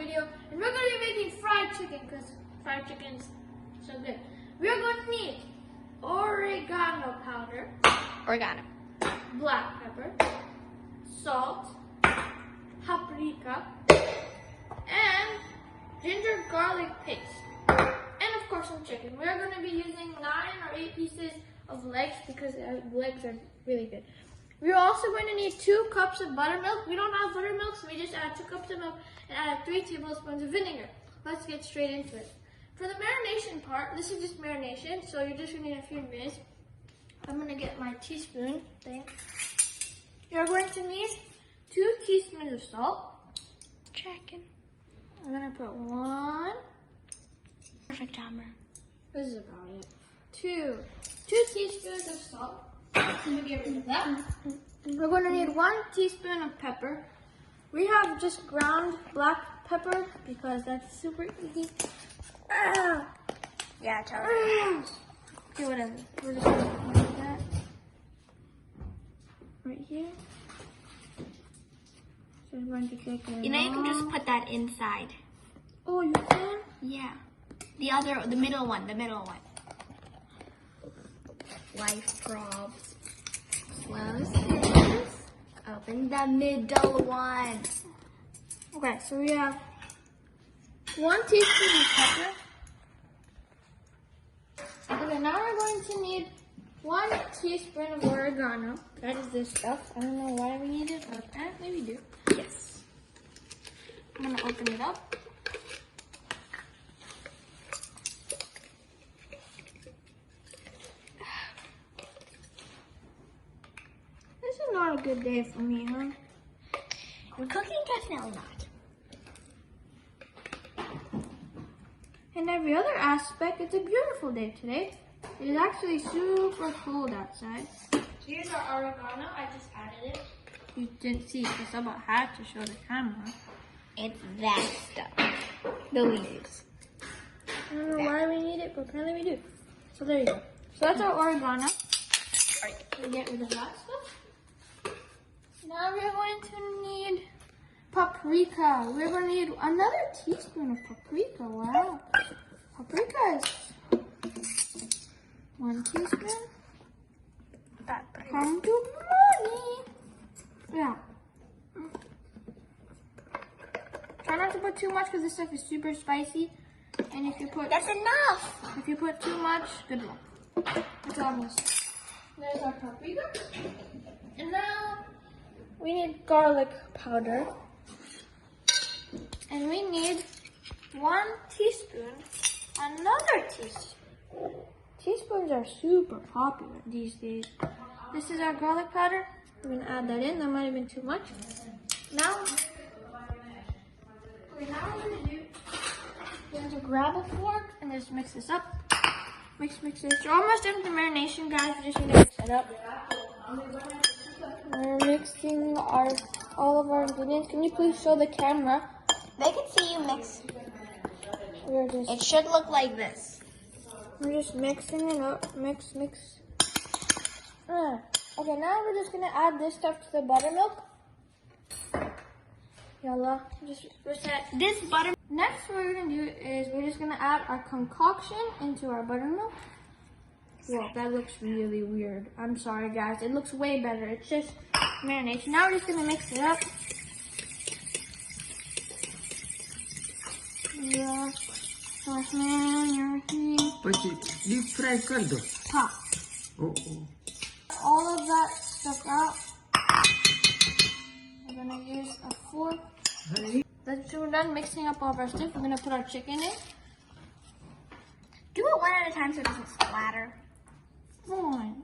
video, and we're going to be making fried chicken because fried chicken's so good. We're going to need oregano powder, black pepper, salt, paprika, and ginger garlic paste, and of course some chicken. We're going to be using 9 or 8 pieces of legs because legs are really good. We're also going to need 2 cups of buttermilk. We don't have buttermilk, so we just add 2 cups of milk and add 3 tablespoons of vinegar. Let's get straight into it. For the marination part, this is just marination, so you're just going to need a few minutes. I'm going to get my teaspoon thing. You're going to need 2 teaspoons of salt. Checking. I'm going to put 1. Perfect, Amber. This is about it. 2 teaspoons of salt. Let me get rid of that. We're going to need 1 teaspoon of pepper. We have just ground black pepper because that's super easy. Yeah, totally. Okay, whatever. We're just going to put that right here. So we're going to take it. You know, you can just put that inside. Oh, you can? Yeah. The middle one. Life probs. Close this. Open the middle one. Okay, so we have 1 teaspoon of pepper. Okay, now we're going to need 1 teaspoon of oregano. That is this stuff. I don't know why we need it, but apparently we do. Yes. I'm going to open it up. This is not a good day for me, huh? And cooking, definitely not. In every other aspect, it's a beautiful day today. It is actually super cold outside. Here's our oregano. I just added it. You didn't see because someone had to show the camera. It's that stuff. The leaves. I don't know why we need it, but apparently we do. So there you go. So that's our oregano. We get rid of that stuff. Now we're going to need paprika. We're going to need another teaspoon of paprika. Wow. Paprika is 1 teaspoon. Come to mommy. Yeah. Try not to put too much because this stuff is super spicy. And if you put That's enough. If you put too much, good luck. It's almost. There's our paprika. And now we need garlic powder. And we need 1 teaspoon, another teaspoon. Teaspoons are super popular these days. This is our garlic powder. We're going to add that in. That might have been too much. Now, we're going to grab a fork and just mix this up. Mix this. We're almost done with the marination, guys. We just need to mix it up. We're mixing all of our ingredients. Can you please show the camera? They can see you mix. We're It should look like this. just mixing it up. Mix. Okay, now we're just gonna add this stuff to the buttermilk. Yalla, just reset. This butter. Next, what we're gonna do is we're just gonna add our concoction into our buttermilk. Whoa, that looks really weird. I'm sorry, guys. It looks way better. It's just marination. Now we're just gonna mix it up. Yeah. Păi, deep fry caldo. Top. Oh. All of that stuff out. We're gonna use a fork. So we're done mixing up all of our stuff. We're gonna put our chicken in. Do it one at a time so it doesn't splatter. Fine.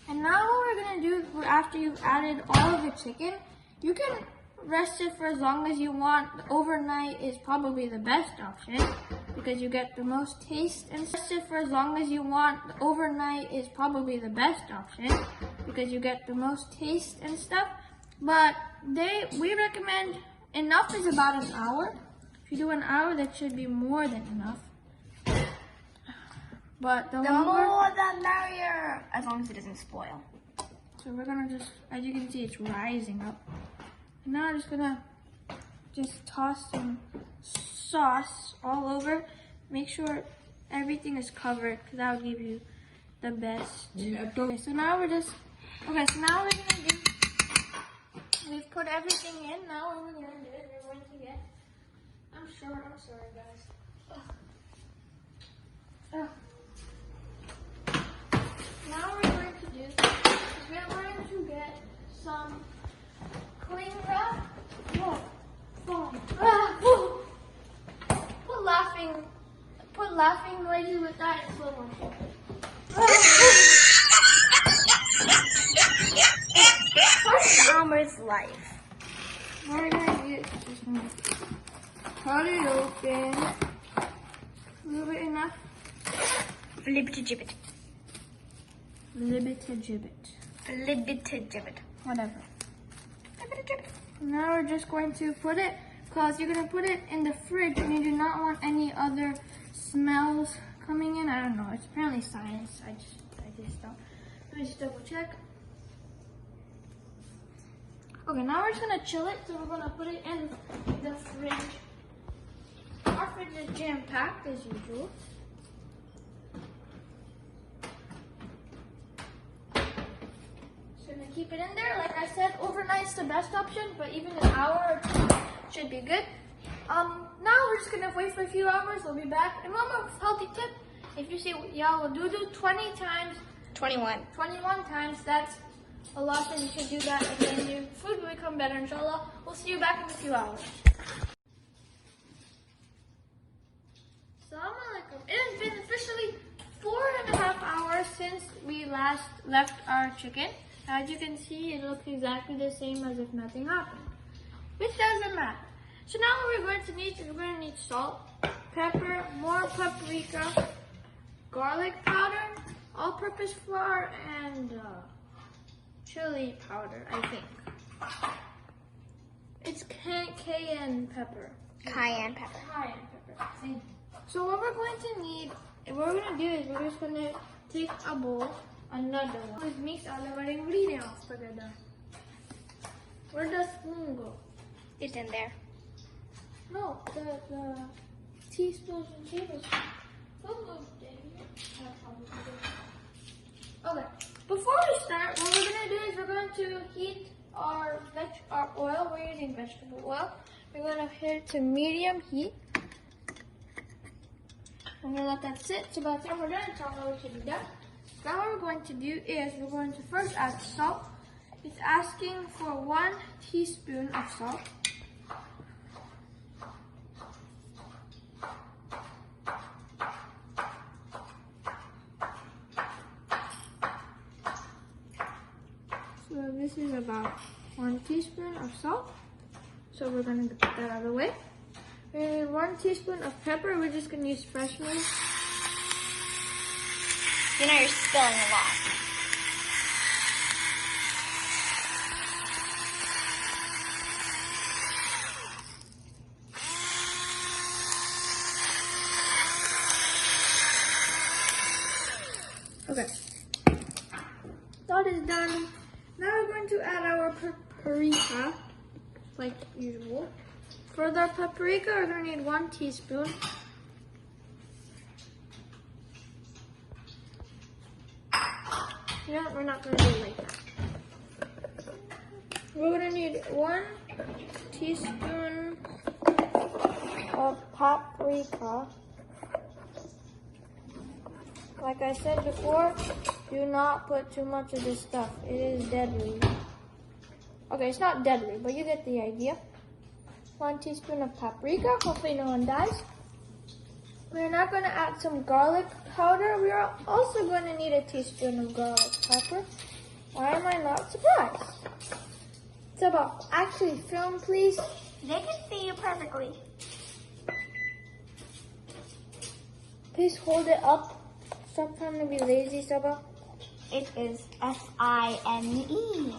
And now what we're gonna do after you've added all of the chicken, you can rest it for as long as you want. Overnight is probably the best option because you get the most taste and rest it for as long as you want. Overnight is probably the best option because you get the most taste and stuff. But we recommend enough is about an hour. If you do an hour, that should be more than enough. But the more the merrier, as long as it doesn't spoil. So we're gonna just, as you can see, it's rising up. And now I'm just gonna just toss some sauce all over. Make sure everything is covered because that will give you the best. Okay, so now we're gonna do, we've put everything in. Now what we're gonna do is we're going to get, I'm sorry guys. Now what we're going to do is we're going to get some cling wrap. Put laughing noises with that in slow motion. Elmer's life. What we're gonna do is just gonna cut it open. A little bit enough. Flibbit-a-gibbet. Libbit-a-gibbet. Flibbit-a-gibbet. Whatever. Flibbit-a-gibbet. Now we're just going to put it, because you're going to put it in the fridge and you do not want any other smells coming in. I don't know. It's apparently science. I just don't. Let me just double check. Okay, now we're just going to chill it. So we're going to put it in the fridge. Our fridge is jam-packed as usual. Gonna keep it in there. Like I said, overnight's the best option, but even an hour or two should be good. Now we're just gonna wait for a few hours. We'll be back. And one more healthy tip: if you see Yao will do 20 times, 21 times, that's a lot. And you should do that, and then your food will become better. Inshallah. We'll see you back in a few hours. Assalamu alaikum. It has been officially 4.5 hours since we last left our chicken. As you can see, it looks exactly the same as if nothing happened, which doesn't matter. So now what we're going to need is we're going to need salt, pepper, more paprika, garlic powder, all-purpose flour, and chili powder, I think. It's cayenne pepper. Cayenne pepper. Cayenne pepper. So what we're going to need, what we're going to do is we're just going to take a bowl, another one. Let's mix all of our ingredients together. Where does spoon go? It's in there. No, the teaspoons and tablespoons. Okay, before we start, what we're going to do is we're going to heat our oil. We're using vegetable oil. We're going to heat it to medium heat. I'm going to let that sit. So by the time we're done, it's all over to be done. Now what we're going to do is we're going to first add salt. It's asking for 1 teaspoon of salt. So this is about 1 teaspoon of salt. So we're going to put that out of the way. We need 1 teaspoon of pepper. We're just going to use fresh one. You know you're spilling a lot. Okay. That is done. Now we're going to add our paprika, like usual. For the paprika, we're going to need 1 teaspoon. Yeah, we're not going to do it like that. We're going to need 1 teaspoon of paprika. Like I said before, do not put too much of this stuff. It is deadly. Okay, it's not deadly, but you get the idea. 1 teaspoon of paprika. Hopefully no one dies. We're now going to add some garlic powder. We are also going to need 1 teaspoon of garlic pepper. Why am I not surprised? Sabah, actually film please. They can see you perfectly. Please hold it up. Stop trying to be lazy, Sabah. It is S-I-N-E.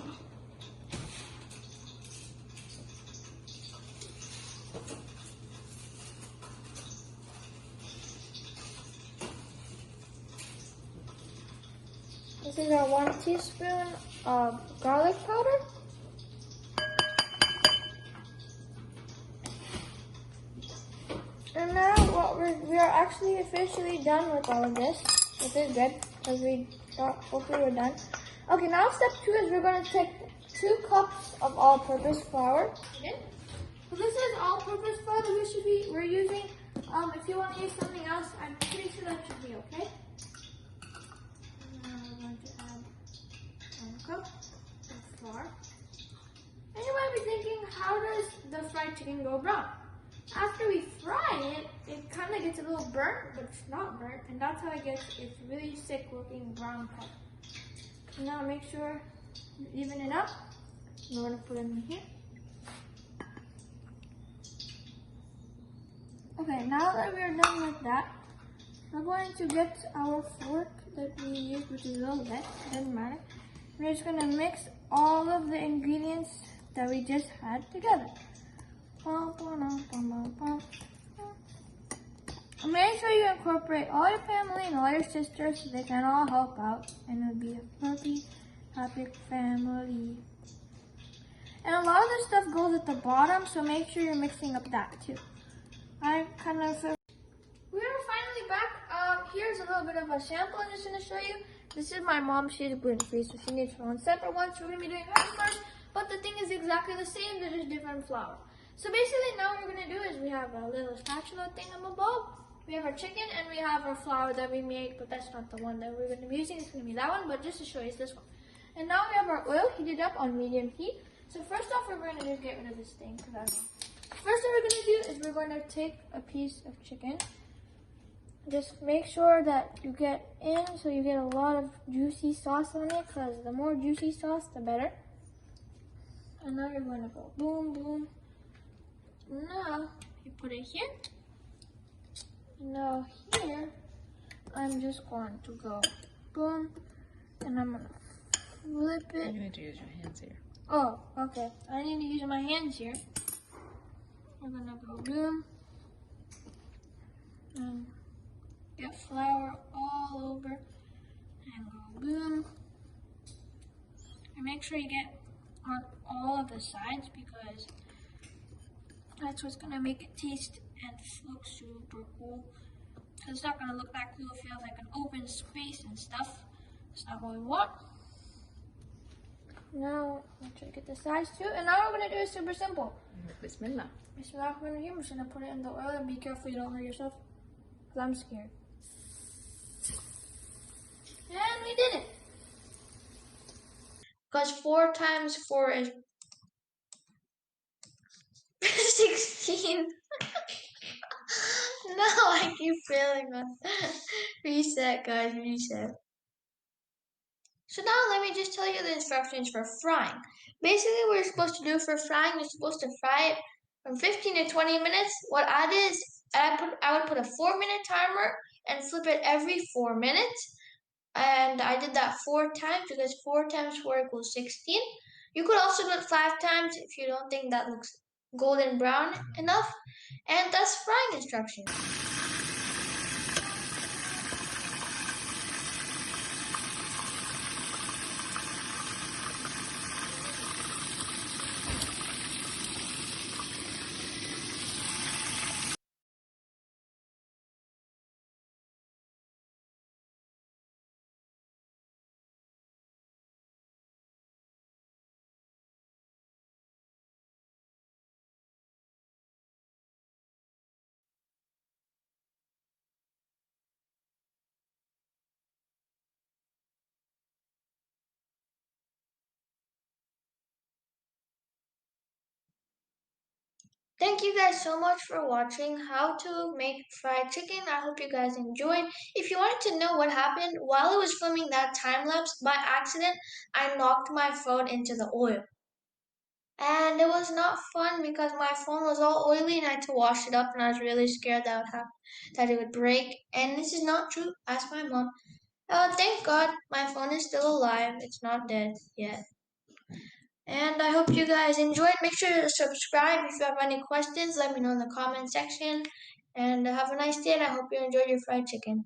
This is our 1 teaspoon of garlic powder. now we are actually officially done with all of this, which is good because we thought hopefully we're done. Okay, now step 2 is we're going to take 2 cups of all-purpose flour. Okay. So this is all-purpose flour that we're using. If you want to use something else, I'm pretty sure that should be okay. Now we're going to add 1 cup of flour. And you might be thinking, how does the fried chicken go brown? After we fry it, it kind of gets a little burnt, but it's not burnt, and that's how it gets its really sick looking brown color. So now make sure you even it up. I'm going to put it in here. Okay, now that we're done with that, we're going to get our fork that we used, which is a little wet, doesn't matter. We're just going to mix all of the ingredients that we just had together. Make sure you incorporate all your family and all your sisters so they can all help out, and it'll be a happy family. And a lot of the stuff goes at the bottom, so make sure you're mixing up that too. I kind of feel. We are finally back. Here's a little bit of a sample I'm just going to show you. This is my mom. She's gluten-free, so she needs her own separate one. So we're going to be doing hers first, but the thing is exactly the same. They're just different flour. So basically now what we're going to do is we have a little spatula thingamabob. We have our chicken and we have our flour that we made, but that's not the one that we're going to be using. It's going to be that one, but just to show you, it's this one. And now we have our oil heated up on medium heat. So first off, we're going to just get rid of this thing. First thing we're going to do is we're going to take a piece of chicken. Just make sure that you get in so you get a lot of juicy sauce on it, because the more juicy sauce, the better. And now you're going to go boom, boom. Now you put it here. Now here, I'm just going to go boom, and I'm going to flip it. You need to use your hands here. Oh, okay. I need to use my hands here. I'm going to go boom, and get flour all over, and go boom. And make sure you get on all of the sides, because that's what's going to make it taste and look super cool. Because it's not going to look that cool if you have like an open space and stuff. That's not what we want. Now, I'm try to get the sides too. And now what we're going to do is super simple. Bismillah. Bismillah, we're just going to put it in the oil, and be careful you don't hurt yourself, because I'm scared. And we did it. Because 4 times 4 is 16. No, I keep failing on. Reset, guys, reset. So now let me just tell you the instructions for frying. Basically, what you're supposed to do for frying, you're supposed to fry it from 15 to 20 minutes. What I did is I would put a 4-minute timer and flip it every 4 minutes. And I did that 4 times, because 4 times 4 equals 16. You could also do it 5 times if you don't think that looks golden brown enough. And that's frying instructions. Thank you guys so much for watching how to make fried chicken. I hope you guys enjoyed. If you wanted to know what happened while I was filming that time lapse, by accident, I knocked my phone into the oil. And it was not fun because my phone was all oily and I had to wash it up, and I was really scared that it would break. And this is not true. Ask my mom. Thank God my phone is still alive. It's not dead yet. And I hope you guys enjoyed. Make sure to subscribe. If you have any questions, let me know in the comment section. And have a nice day, and I hope you enjoyed your fried chicken.